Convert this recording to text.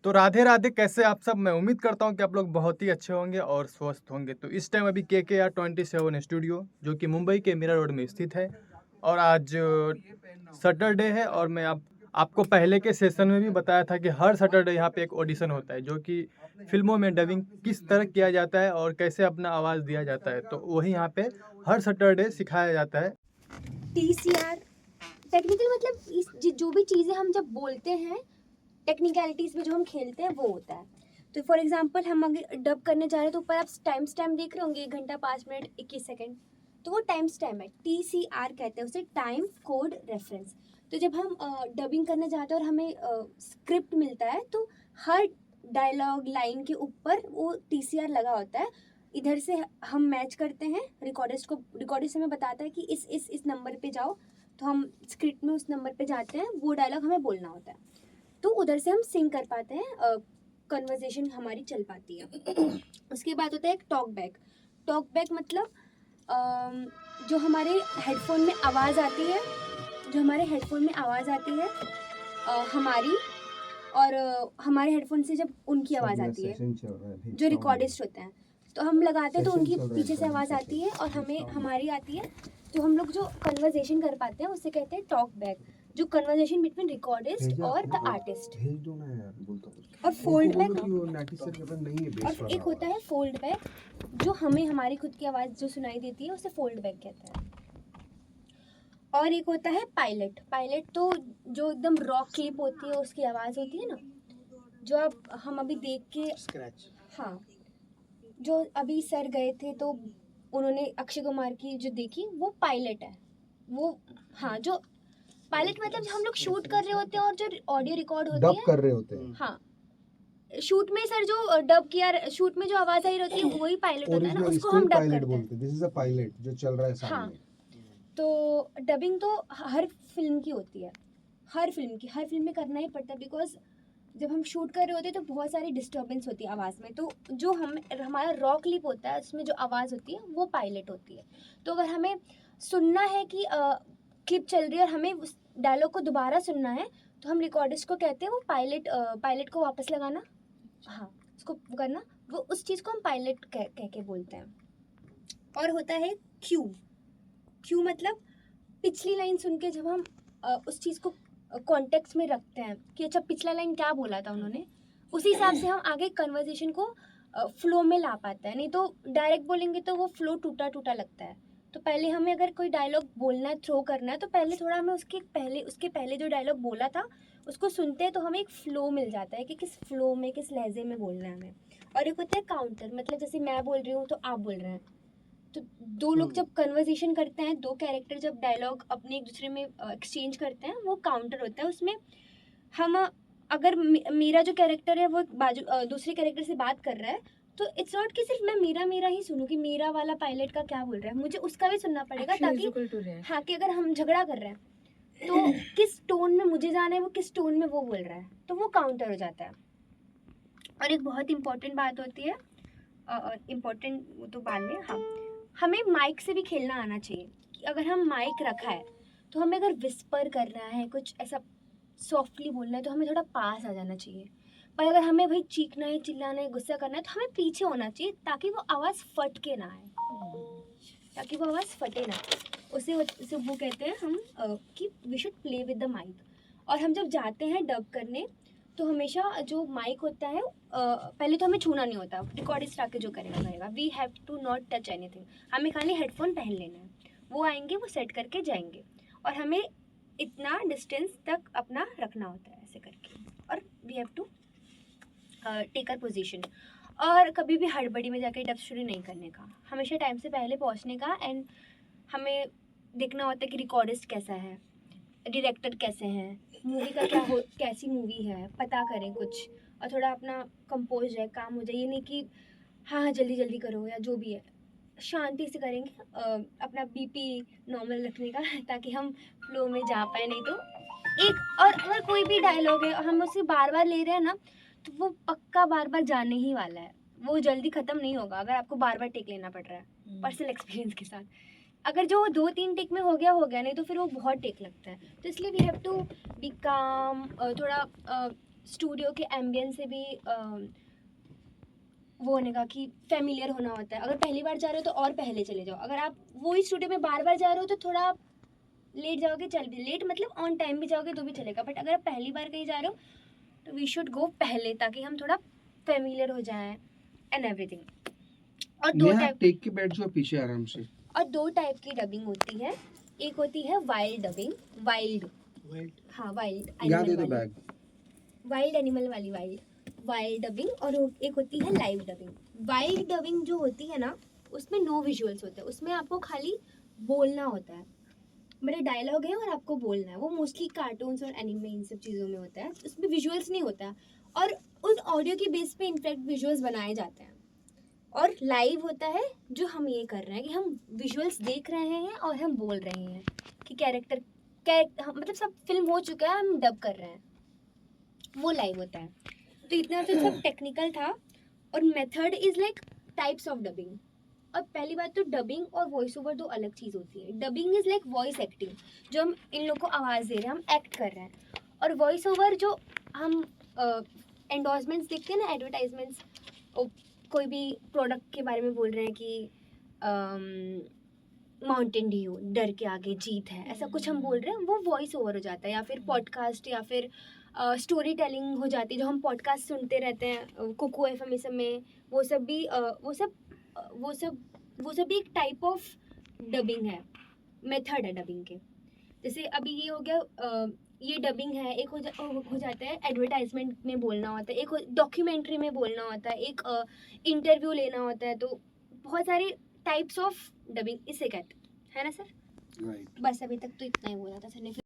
तो राधे राधे, कैसे आप सब? मैं उम्मीद करता हूँ कि आप लोग बहुत ही अच्छे होंगे और स्वस्थ होंगे। तो इस टाइम अभी KKR27 स्टूडियो, जो कि मुंबई के मीरा रोड में स्थित है, और आज सैटरडे है। और मैं आपको पहले के सेशन में भी बताया था कि हर सैटरडे यहाँ पे एक ऑडिशन होता है, जो कि फिल्मों में डबिंग किस तरह किया जाता है और कैसे अपना आवाज़ दिया जाता है, तो वही यहाँ पे हर सैटरडे सिखाया जाता है। TCR टेक्निकल मतलब जो भी चीज़ें हम जब बोलते हैं टेक्निकलिटीज़ में जो हम खेलते हैं वो होता है। तो फॉर एग्जांपल हम अगर डब करने जा रहे हैं तो ऊपर आप टाइम स्टैम्प देख रहे होंगे 1 घंटा 5 मिनट 21 सेकंड, तो वो टाइम स्टैम्प है, TCR कहते हैं उसे, टाइम कोड रेफरेंस। तो जब हम डबिंग करने जाते हैं और हमें स्क्रिप्ट मिलता है तो हर डायलॉग लाइन के ऊपर वो TCR लगा होता है। इधर से हम मैच करते हैं, रिकॉर्डिस्ट हमें बताता है कि इस नंबर पे जाओ, तो हम स्क्रिप्ट में उस नंबर पे जाते हैं, वो डायलॉग हमें बोलना होता है, तो उधर से हम सिंग कर पाते हैं, कन्वर्सेशन हमारी चल पाती है। उसके बाद होता है एक टॉक बैक। टॉक बैक मतलब जो हमारे हेडफोन में आवाज़ आती है, हमारी, और हमारे हेडफोन से जब उनकी आवाज़ आती है, जो रिकॉर्डिस्ट होते हैं, तो हम लगाते हैं तो उनकी पीछे से आवाज़ आती है और हमें हमारी आती है, तो हम लोग जो कन्वर्सेशन कर पाते हैं उसे कहते हैं टॉक बैक, जो कन्वर्सेशन बिटवीन रिकॉर्डिस्ट और द आर्टिस्ट। और फोल्ड बैक, और एक होता है फोल्ड बैक, जो हमें हमारी खुद की आवाज़ जो सुनाई देती है उसे फोल्ड बैक कहते हैं। और एक होता है पायलट। पायलट तो जो एकदम रॉ क्लिप होती है उसकी आवाज़ होती है ना, जो अब हम अभी देख के स्क्रैच, हाँ, जो अभी सर गए थे तो उन्होंने अक्षय कुमार की जो देखी वो पायलट है। वो, हाँ, जो पायलट मतलब हम लोग शूट कर रहे होते हैं और जो ऑडियो रिकॉर्ड होती है, डब कर रहे होते हैं, हाँ, शूट में सर जो डब किया, शूट में जो आवाज आई रहती है वही पायलट होता है ना, उसको हम डब करते हैं। दिस इज अ पायलट जो चल रहा है सामने। हाँ, तो डबिंग तो हर फिल्म की होती है, हर फिल्म में करना ही पड़ता है, बिकॉज जब हम शूट कर रहे होते हैं तो बहुत सारी डिस्टर्बेंस होती है आवाज़ में, तो जो हमारा रॉ क्लिप होता है उसमें जो आवाज़ होती है वो पायलट होती है। तो अगर हमें सुनना है कि क्लिप चल रही है और हमें उस डायलॉग को दोबारा सुनना है, तो हम रिकॉर्डिस्ट को कहते हैं वो पायलट को वापस लगाना, हाँ, उसको करना, वो उस चीज़ को हम पायलट कह के बोलते हैं। और होता है क्यू मतलब पिछली लाइन सुन के जब हम उस चीज़ को कॉन्टेक्स्ट में रखते हैं कि अच्छा पिछला लाइन क्या बोला था उन्होंने, उसी हिसाब से हम आगे कन्वर्सेशन को फ्लो में ला पाते हैं। नहीं तो डायरेक्ट बोलेंगे तो वो फ्लो टूटा टूटा लगता है। तो पहले हमें अगर कोई डायलॉग बोलना है, थ्रो करना है, तो पहले थोड़ा हमें उसके पहले जो डायलॉग बोला था उसको सुनते हैं तो हमें एक फ्लो मिल जाता है कि किस फ्लो में, किस लहजे में बोलना है हमें। और एक होता है काउंटर, मतलब जैसे मैं बोल रही हूँ तो आप बोल रहे हैं, तो दो लोग जब कन्वर्सेशन करते हैं, दो कैरेक्टर जब डायलॉग अपने एक दूसरे में एक्सचेंज करते हैं, वो काउंटर होता है। उसमें हम अगर मेरा जो कैरेक्टर है वो दूसरे कैरेक्टर से बात कर रहा है, तो इट्स नॉट कि सिर्फ मैं मेरा ही सुनूं कि मेरा वाला पायलट का क्या बोल रहा है, मुझे उसका भी सुनना पड़ेगा, ताकि हाँ, कि अगर हम झगड़ा कर रहे हैं तो किस टोन में मुझे जाना है, वो किस टोन में वो बोल रहा है, तो वो काउंटर हो जाता है। और एक बहुत इंपॉर्टेंट बात होती है, इम्पोर्टेंट वो तो बाद में, हाँ, हमें माइक से भी खेलना आना चाहिए। कि अगर हम माइक रखा है तो हमें अगर विस्पर करना है, कुछ ऐसा सॉफ्टली बोलना है, तो हमें थोड़ा पास आ जाना चाहिए। पर अगर हमें भाई चीखना है, चिल्लाना है, गुस्सा करना है, तो हमें पीछे होना चाहिए, ताकि वो आवाज़ फट के ना आए, ताकि वो आवाज़ फटे ना। उसे वो कहते हैं हम कि we should play with the mic. और हम जब जाते हैं डब करने तो हमेशा जो माइक होता है, पहले तो हमें छूना नहीं होता, रिकॉर्डिस्ट आके जो करेगा, we have to not touch anything, हमें खाली हेडफोन पहन लेना है, वो आएंगे, वो सेट करके जाएंगे, और हमें इतना डिस्टेंस तक अपना रखना होता है ऐसे करके, और we have to take our position. और कभी भी हड़बड़ी में जाके डब शुरू नहीं करने का, हमेशा टाइम से पहले पहुंचने का। एंड हमें देखना होता है कि रिकॉर्डिस्ट कैसा है, डायरेक्टर कैसे हैं, मूवी का कैसी मूवी है, पता करें कुछ, और थोड़ा अपना कंपोज है, काम हो जाए, ये नहीं कि हाँ जल्दी जल्दी करो या जो भी है, शांति से करेंगे, अपना बीपी नॉर्मल रखने का, ताकि हम फ्लो में जा पाए। नहीं तो और अगर कोई भी डायलॉग है हम उसे बार बार ले रहे हैं ना, तो वो पक्का बार बार जाने ही वाला है, वो जल्दी ख़त्म नहीं होगा अगर आपको बार बार टेक लेना पड़ रहा है, पर्सनल एक्सपीरियंस के साथ। अगर जो 2-3 टेक में हो गया, नहीं तो फिर वो बहुत टेक लगता है। तो इसलिए वी हैव टू बी काम, थोड़ा स्टूडियो के एम्बियंस से भी वो होने का कि फेमिलियर होना होता है। अगर पहली बार जा रहे हो तो और पहले चले जाओ। अगर आप वही स्टूडियो में बार बार जा रहे हो तो थोड़ा आप लेट जाओगे, चल भी लेट मतलब ऑन टाइम भी जाओगे तो भी चलेगा। बट अगर आप पहली बार कहीं जा रहे हो तो वी शुड गो पहले, ताकि हम थोड़ा फेमिलियर हो जाएं एंड एवरीथिंग। और नेहा टेक के बैठ जाओ पीछे आराम से। दो टाइप की डबिंग होती है। एक होती है वाइल्ड डबिंग, वाइल्ड याद है तो बैग। वाइल्ड एनिमल वाली वाइल्ड डबिंग, और एक होती है लाइव डबिंग। वाइल्ड डबिंग जो होती है ना, उसमें नो विजुअल्स होते हैं, उसमें आपको खाली बोलना होता है, मेरे डायलॉग है और आपको बोलना है। वो मोस्टली कार्टून्स और एनिमे इन सब चीज़ों में होता है, उसमें विजुअल्स नहीं होता है। और उस ऑडियो के बेस पे इनफैक्ट विजुअल्स बनाए जाते हैं। और लाइव होता है जो हम ये कर रहे हैं कि हम विजुअल्स देख रहे हैं और हम बोल रहे हैं कि कैरेक्टर मतलब सब फिल्म हो चुका है, हम डब कर रहे हैं, वो लाइव होता है। तो इतना तो सब टेक्निकल था। और method is like types of dubbing. और पहली बात तो डबिंग और वॉइस ओवर दो अलग चीज़ होती है। Dubbing is like voice acting, जो हम इन लोग को आवाज़ दे रहे हैं, हम एक्ट कर रहे हैं। और वॉइस ओवर जो हम एंडोर्समेंट्स देखते हैं ना, एडवर्टाइजमेंट्स, कोई भी प्रोडक्ट के बारे में बोल रहे हैं कि माउंटेन ड्यू, डर के आगे जीत है, ऐसा कुछ हम बोल रहे हैं, वो वॉइस ओवर हो जाता है। या फिर पॉडकास्ट या फिर स्टोरी टेलिंग हो जाती है, जो हम पॉडकास्ट सुनते रहते हैं कुकू एफएम इस सब में, वो सब भी एक टाइप ऑफ डबिंग है, मेथड है डबिंग के। जैसे अभी ये हो गया, ये डबिंग है। एक हो जाता है एडवर्टाइजमेंट में बोलना होता है, एक डॉक्यूमेंट्री में बोलना होता है, एक इंटरव्यू लेना होता है। तो बहुत सारे टाइप्स ऑफ डबिंग इसे कहते हैं, है ना सर? राइट। बस अभी तक तो इतना ही बोला था सर ने।